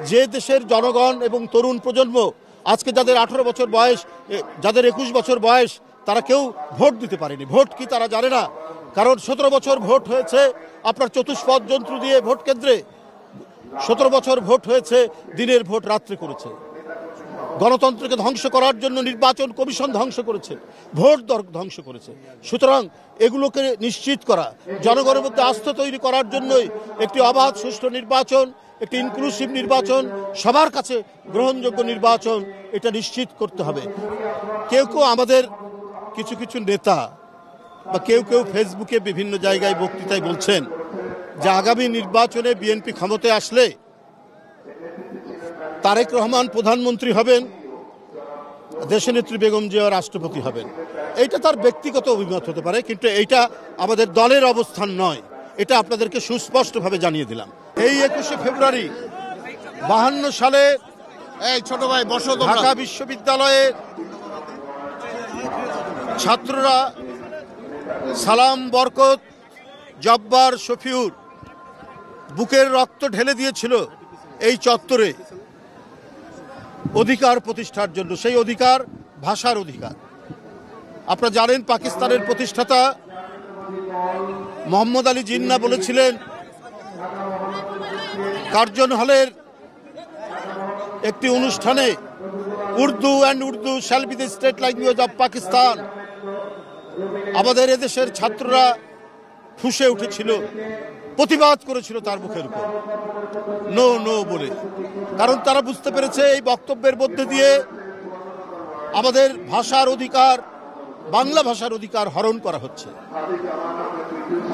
যে দেশের জনগণ এবং তরুণ প্রজন্ম আজকে যাদের 18 বছর বয়স, যাদের 21 বছর বয়স, তারা কেউ ভোট দিতে পারেনি। ভোট কি তারা জানে না? কারণ 17 বছর ভোট হয়েছে আপনার চতুষ্পদ যন্ত্র দিয়ে ভোট কেন্দ্রে, 17 বছর ভোট হয়েছে দিনের ভোট রাত্রে করেছে। গণতন্ত্রকে ধ্বংস করার জন্য নির্বাচন কমিশন ধ্বংস করেছে, ভোট ধ্বংস করেছে। সুতরাং এগুলোকে নিশ্চিত করা, জনগণের মধ্যে আস্থা তৈরি করার জন্যই একটি অবাধ সুষ্ঠু নির্বাচন, একটি ইনক্লুসিভ নির্বাচন, সবার কাছে গ্রহণযোগ্য নির্বাচন, এটা নিশ্চিত করতে হবে। কেউ কেউ আমাদের কিছু কিছু নেতা বা কেউ কেউ ফেসবুকে বিভিন্ন জায়গায় বক্তৃতায় বলছেন যে আগামী নির্বাচনে বিএনপি ক্ষমতায় আসলে তারেক রহমান প্রধানমন্ত্রী হবেন, দেশনেত্রী বেগম জিয়া রাষ্ট্রপতি হবেন। এইটা তার ব্যক্তিগত অভিমত হতে পারে, কিন্তু এইটা আমাদের দলের অবস্থান নয়। এটা আপনাদেরকে সুস্পষ্টভাবে জানিয়ে দিলাম। এই 21শে ফেব্রুয়ারি 52 সালে ছোট ভাই বসো, ঢাকা বিশ্ববিদ্যালয়ের ছাত্ররা সালাম, বরকত, জব্বার, শফিউর বুকের রক্ত ঢেলে দিয়েছিল এই চত্বরে অধিকার প্রতিষ্ঠার জন্য। সেই অধিকার ভাষার অধিকার। আপনারা জানেন পাকিস্তানের প্রতিষ্ঠাতা মোহাম্মদ আলী জিন্না বলেছিলেন কার্জন হলের একটি অনুষ্ঠানে, Urdu shall be the state language of Pakistan. আমাদের এদেশের ছাত্ররা ফুঁসে উঠেছিল, প্রতিবাদ করেছিল তার মুখের উপর, নো নো বলে। কারণ তারা বুঝতে পেরেছে এই বক্তব্যের মধ্যে দিয়ে আমাদের ভাষার অধিকার, বাংলা ভাষার অধিকার হরণ করা হচ্ছে।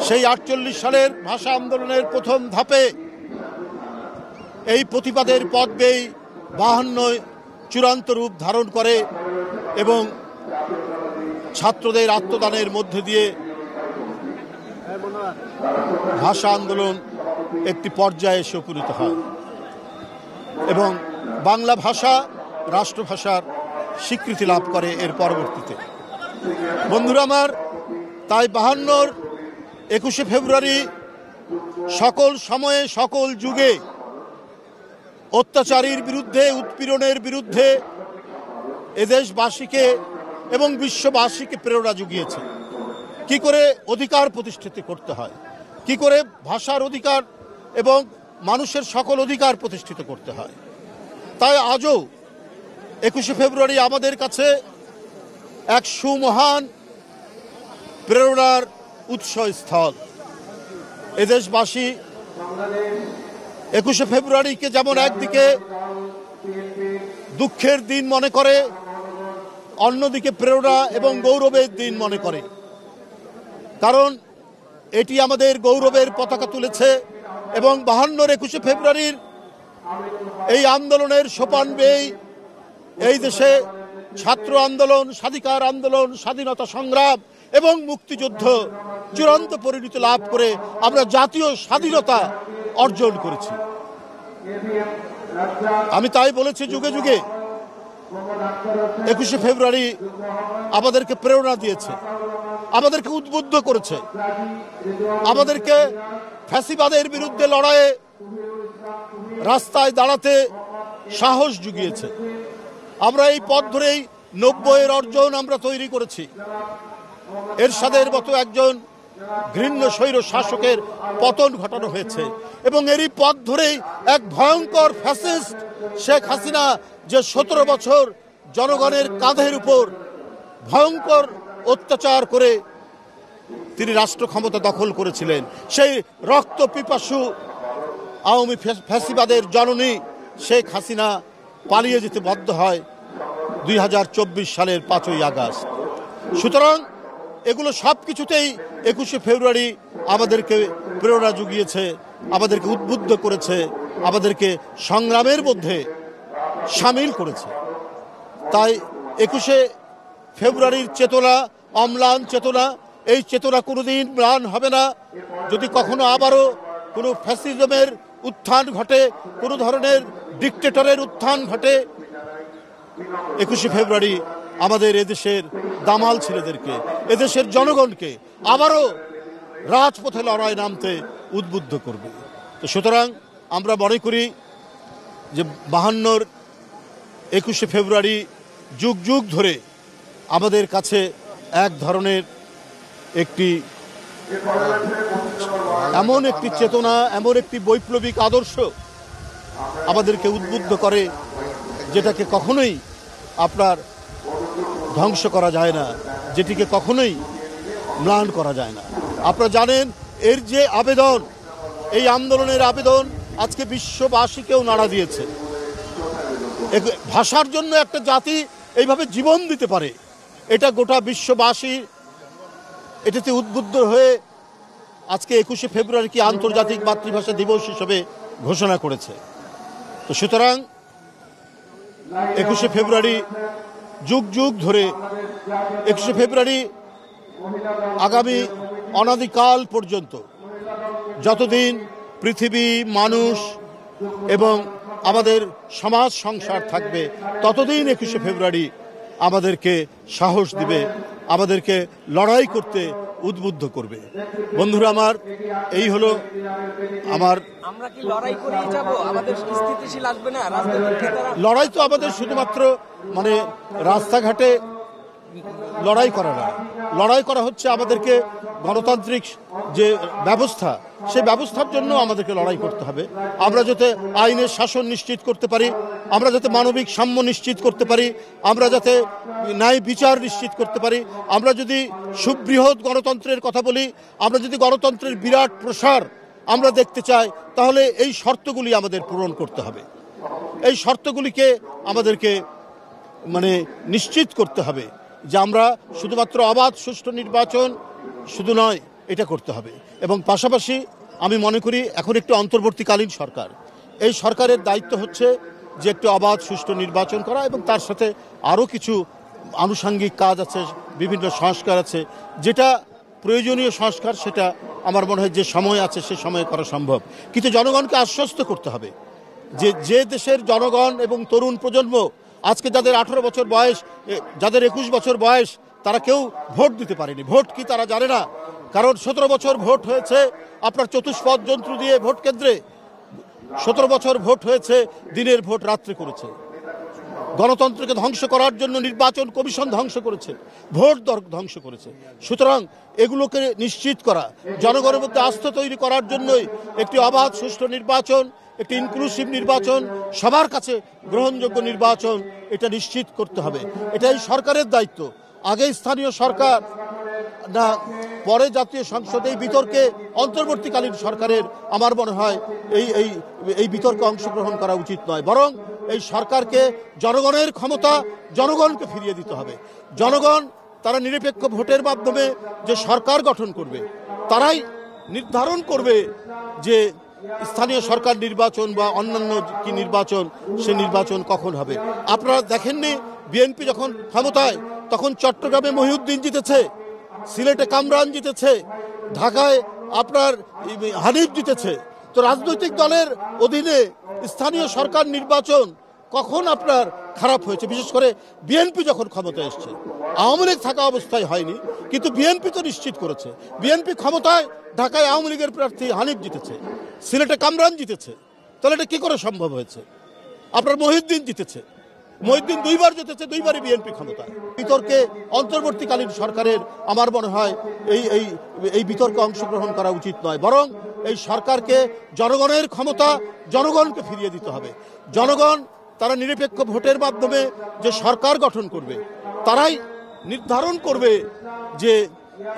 সেই 48 সালের ভাষা আন্দোলনের প্রথম ধাপে এই প্রতিবাদের পথ বেয়ে 52 চূড়ান্ত রূপ ধারণ করে এবং ছাত্রদের আত্মদানের মধ্যে দিয়ে ভাষা আন্দোলন একটি পর্যায়ে এসে উপনীত হয় এবং বাংলা ভাষা রাষ্ট্রভাষার স্বীকৃতি লাভ করে এর পরবর্তীতে। বন্ধুরা আমার, তাই 52-র 21শে ফেব্রুয়ারি সকল সময়ে সকল যুগে অত্যাচারীর বিরুদ্ধে, উৎপীড়নের বিরুদ্ধে এদেশবাসীকে এবং বিশ্ববাসীকে প্রেরণা জুগিয়েছে কি করে অধিকার প্রতিষ্ঠিত করতে হয়, কি করে ভাষার অধিকার এবং মানুষের সকল অধিকার প্রতিষ্ঠিত করতে হয়। তাই আজও 21শে ফেব্রুয়ারি আমাদের কাছে এক সুমহান প্রেরণার উৎসস্থল। এদেশবাসী 21শে ফেব্রুয়ারিকে যেমন একদিকে দুঃখের দিন মনে করে, অন্যদিকে প্রেরণা এবং গৌরবের দিন মনে করে। কারণ এটি আমাদের গৌরবের পতাকা তুলেছে এবং 52-র 21শে ফেব্রুয়ারির এই আন্দোলনের সোপান বেয়ে এই দেশে ছাত্র আন্দোলন, স্বাধিকার আন্দোলন, স্বাধীনতা সংগ্রাম এবং মুক্তিযুদ্ধ চূড়ান্ত পরিণতি লাভ করে আমরা জাতীয় স্বাধীনতা অর্জন করেছি। আমি তাই বলেছি, যুগে যুগে 21শে ফেব্রুয়ারি আমাদেরকে প্রেরণা দিয়েছে, আমাদেরকে উদ্বুদ্ধ করেছে, আমাদেরকে ফ্যাসিবাদের বিরুদ্ধে লড়াইয়ে রাস্তায় দাঁড়াতে সাহস জুগিয়েছে। আমরা এই পথ ধরেই 90-এর অর্জন আমরা তৈরি করেছি। এরশাদের মতো একজন ঘৃণ্য স্বৈর শাসকের পতন ঘটানো হয়েছে এবং এরই পথ ধরেই এক ভয়ঙ্কর ফ্যাসিস্ট শেখ হাসিনা, যে 17 বছর জনগণের কাঁধের উপর ভয়ঙ্কর অত্যাচার করে তিনি রাষ্ট্র ক্ষমতা দখল করেছিলেন, সেই রক্ত পিপাসু আওয়ামী ফ্যাসিবাদের জননী শেখ হাসিনা পালিয়ে যেতে বাধ্য হয় 2024 সালের 5ই আগস্ট। সুতরাং এগুলো সব কিছুতেই 21শে ফেব্রুয়ারি আমাদেরকে প্রেরণা জুগিয়েছে, আমাদেরকে উদ্বুদ্ধ করেছে, আমাদেরকে সংগ্রামের মধ্যে সামিল করেছে। তাই 21শে ফেব্রুয়ারির চেতনা, অম্লান চেতনা, এই চেতনা কোনোদিন ম্লান হবে না। যদি কখনো আবারও কোনো ফ্যাসিজমের উত্থান ঘটে, কোনো ধরনের ডিক্টেটরের উত্থান ঘটে, 21শে ফেব্রুয়ারি আমাদের এদেশের দামাল ছেলেদেরকে, এদেশের জনগণকে আবারও রাজপথে লড়াই নামতে উদ্বুদ্ধ করবে। তো সুতরাং আমরা মনে করি যে 52-র 21শে ফেব্রুয়ারি যুগ যুগ ধরে আমাদের কাছে এক ধরনের একটি এমন একটি চেতনা, এমন একটি বৈপ্লবিক আদর্শ আমাদেরকে উদ্বুদ্ধ করে, যেটাকে কখনোই আপনার ধ্বংস করা যায় না, যেটিকে কখনোই ম্লান করা যায় না। আপনারা জানেন এর যে আবেদন, এই আন্দোলনের আবেদন আজকে বিশ্ববাসীকেও নাড়া দিয়েছে। ভাষার জন্য একটা জাতি এইভাবে জীবন দিতে পারে, এটা গোটা বিশ্ববাসী এটাতে উদ্বুদ্ধ হয়ে আজকে 21শে ফেব্রুয়ারিকে আন্তর্জাতিক মাতৃভাষা দিবস হিসেবে ঘোষণা করেছে। তো সুতরাং 21শে ফেব্রুয়ারি যুগ যুগ ধরে 21শে ফেব্রুয়ারি আগামী অনাদিকাল পর্যন্ত যতদিন পৃথিবী, মানুষ এবং আমাদের সমাজ সংসার থাকবে, ততদিন 21শে ফেব্রুয়ারি আমাদেরকে সাহস দিবে, আমাদেরকে লড়াই করতে উদ্বুদ্ধ করবে। বন্ধুরা আমার, এই হলো আমার। আমরা কি লড়াই করেই যাব? আমাদের স্থিতিশীল আসবে না রাজনৈতিক নেতারা? লড়াই তো আমাদের শুধুমাত্র মানে রাস্তাঘাটে লড়াই করা না, লড়াই করা হচ্ছে আমাদেরকে গণতান্ত্রিক যে ব্যবস্থা, সেই ব্যবস্থার জন্য আমাদেরকে লড়াই করতে হবে। আমরা যাতে আইনের শাসন নিশ্চিত করতে পারি, আমরা যাতে মানবিক সাম্য নিশ্চিত করতে পারি, আমরা যাতে ন্যায় বিচার নিশ্চিত করতে পারি, আমরা যদি সুবৃহৎ গণতন্ত্রের কথা বলি, আমরা যদি গণতন্ত্রের বিরাট প্রসার আমরা দেখতে চাই, তাহলে এই শর্তগুলি আমাদের পূরণ করতে হবে। এই শর্তগুলিকে আমাদেরকে মানে নিশ্চিত করতে হবে যে আমরা শুধুমাত্র অবাধ সুষ্ঠু নির্বাচন শুধু নয়, এটা করতে হবে। এবং পাশাপাশি আমি মনে করি এখন একটি অন্তর্বর্তীকালীন সরকার, এই সরকারের দায়িত্ব হচ্ছে যে একটি অবাধ সুষ্ঠু নির্বাচন করা, এবং তার সাথে আরও কিছু আনুষঙ্গিক কাজ আছে, বিভিন্ন সংস্কার আছে, যেটা প্রয়োজনীয় সংস্কার, সেটা আমার মনে হয় যে সময় আছে সে সময়ে করা সম্ভব। কিন্তু জনগণকে আশ্বস্ত করতে হবে যে দেশের জনগণ এবং তরুণ প্রজন্ম আজকে যাদের 18 বছর বয়স, যাদের 21 বছর বয়স, তারা কেউ ভোট দিতে পারেনি। ভোট কি তারা জানে না? কারণ 17 বছর ভোট হয়েছে আপনার চতুষ্পদ যন্ত্র দিয়ে ভোট কেন্দ্রে, 17 বছর ভোট হয়েছে দিনের ভোট রাত্রে করেছে। গণতন্ত্রকে ধ্বংস করার জন্য নির্বাচন কমিশন ধ্বংস করেছে, ভোট ধ্বংস করেছে। সুতরাং এগুলোকে নিশ্চিত করা, জনগণের মধ্যে আস্থা তৈরি করার জন্যই একটি অবাধ সুষ্ঠু নির্বাচন, একটি ইনক্লুসিভ নির্বাচন, সবার কাছে গ্রহণযোগ্য নির্বাচন, এটা নিশ্চিত করতে হবে। এটাই সরকারের দায়িত্ব। আগে স্থানীয় সরকার না, পরে জাতীয় সংসদে এই বিতর্কে অন্তর্বর্তীকালীন সরকারের আমার মনে হয় এই বিতর্কে অংশগ্রহণ করা উচিত নয়, বরং এই সরকারকে জনগণের ক্ষমতা জনগণকে ফিরিয়ে দিতে হবে। জনগণ তারা নিরপেক্ষ ভোটের মাধ্যমে যে সরকার গঠন করবে, তারাই নির্ধারণ করবে যে স্থানীয় সরকার নির্বাচন বা অন্যান্য কি নির্বাচন, সে নির্বাচন কখন হবে। আপনারা দেখেননি বিএনপি যখন ক্ষমতায়, তখন চট্টগ্রামে মহিউদ্দিন জিতেছে, সিলেটে কামরান জিতেছে, ঢাকায় আপনার হানিফ জিতেছে। তো রাজনৈতিক দলের অধীনে স্থানীয় সরকার নির্বাচন কখন আপনার খারাপ হয়েছে? বিশেষ করে বিএনপি যখন ক্ষমতায় এসছে, আওয়ামী লীগ থাকা অবস্থায় হয়নি, কিন্তু বিএনপি তো নিশ্চিত করেছে। বিএনপি ক্ষমতায়, ঢাকায় আওয়ামী লীগের প্রার্থী হানিফ জিতেছে, সিলেটে কামরান জিতেছে। তাহলে এটা কি করে সম্ভব হয়েছে? আপনার মহিউদ্দিন জিতেছে, মহিউদ্দিন 2বার জিতেছে, 2বারই বিএনপি ক্ষমতায়। বিতর্কে অন্তর্বর্তীকালীন সরকারের আমার মনে হয় এই বিতর্কে অংশগ্রহণ করা উচিত নয়, বরং এই সরকারকে জনগণের ক্ষমতা জনগণকে ফিরিয়ে দিতে হবে। জনগণ তারা নিরপেক্ষ ভোটের মাধ্যমে যে সরকার গঠন করবে, তারাই নির্ধারণ করবে যে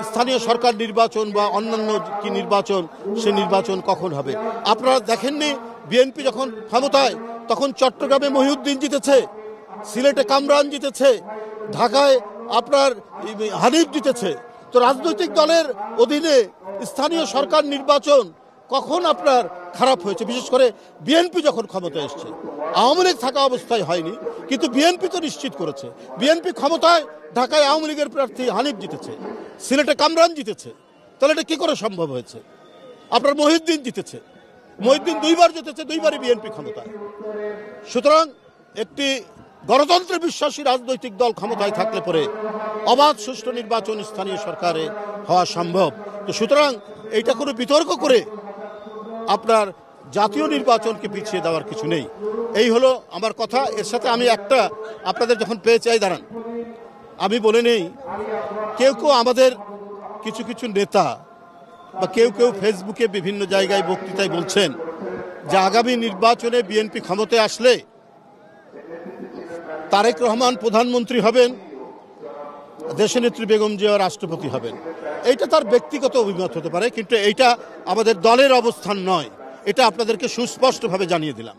স্থানীয় সরকার নির্বাচন বা অন্যান্য কি নির্বাচন, সে নির্বাচন কখন হবে। আপনারা দেখেননি বিএনপি যখন ক্ষমতায়, তখন চট্টগ্রামে মহিউদ্দিন জিতেছে, সিলেটে কামরান জিতেছে, ঢাকায় আপনার হানিফ জিতেছে। তো রাজনৈতিক দলের অধীনে স্থানীয় সরকার নির্বাচন কখন আপনার খারাপ হয়েছে? বিশেষ করে বিএনপি যখন ক্ষমতায় এসছে, আওয়ামী লীগ থাকা অবস্থায় হয়নি, কিন্তু বিএনপি তো নিশ্চিত করেছে। বিএনপি ক্ষমতায়, ঢাকায় আওয়ামী লীগের প্রার্থী হানিফ জিতেছে, সিলেটে কামরান জিতেছে। তাহলে এটা কি করে সম্ভব হয়েছে? আপনার মহিউদ্দিন জিতেছে, মহিউদ্দিন 2বার জিতেছে, 2বারই বিএনপি ক্ষমতায়। সুতরাং একটি গণতন্ত্রে বিশ্বাসী রাজনৈতিক দল ক্ষমতায় থাকলে পরে অবাধ সুষ্ঠু নির্বাচন স্থানীয় সরকারে হওয়া সম্ভব। তো সুতরাং এইটা কোনো বিতর্ক করে আপনার জাতীয় নির্বাচনকে পিছিয়ে দেওয়ার কিছু নেই। এই হলো আমার কথা। এর সাথে আমি একটা আপনাদের যখন পেয়ে চাই দাঁড়ান, আমি বলে নেই, কেউ কেউ আমাদের কিছু কিছু নেতা বা কেউ কেউ ফেসবুকে বিভিন্ন জায়গায় বক্তৃতায় বলছেন যে আগামী নির্বাচনে বিএনপি ক্ষমতায় আসলে তারেক রহমান প্রধানমন্ত্রী হবেন, দেশনেত্রী বেগম জিয়া রাষ্ট্রপতি হবেন। এইটা তার ব্যক্তিগত অভিমত হতে পারে, কিন্তু এইটা আমাদের দলের অবস্থান নয়। এটা আপনাদেরকে সুস্পষ্টভাবে জানিয়ে দিলাম।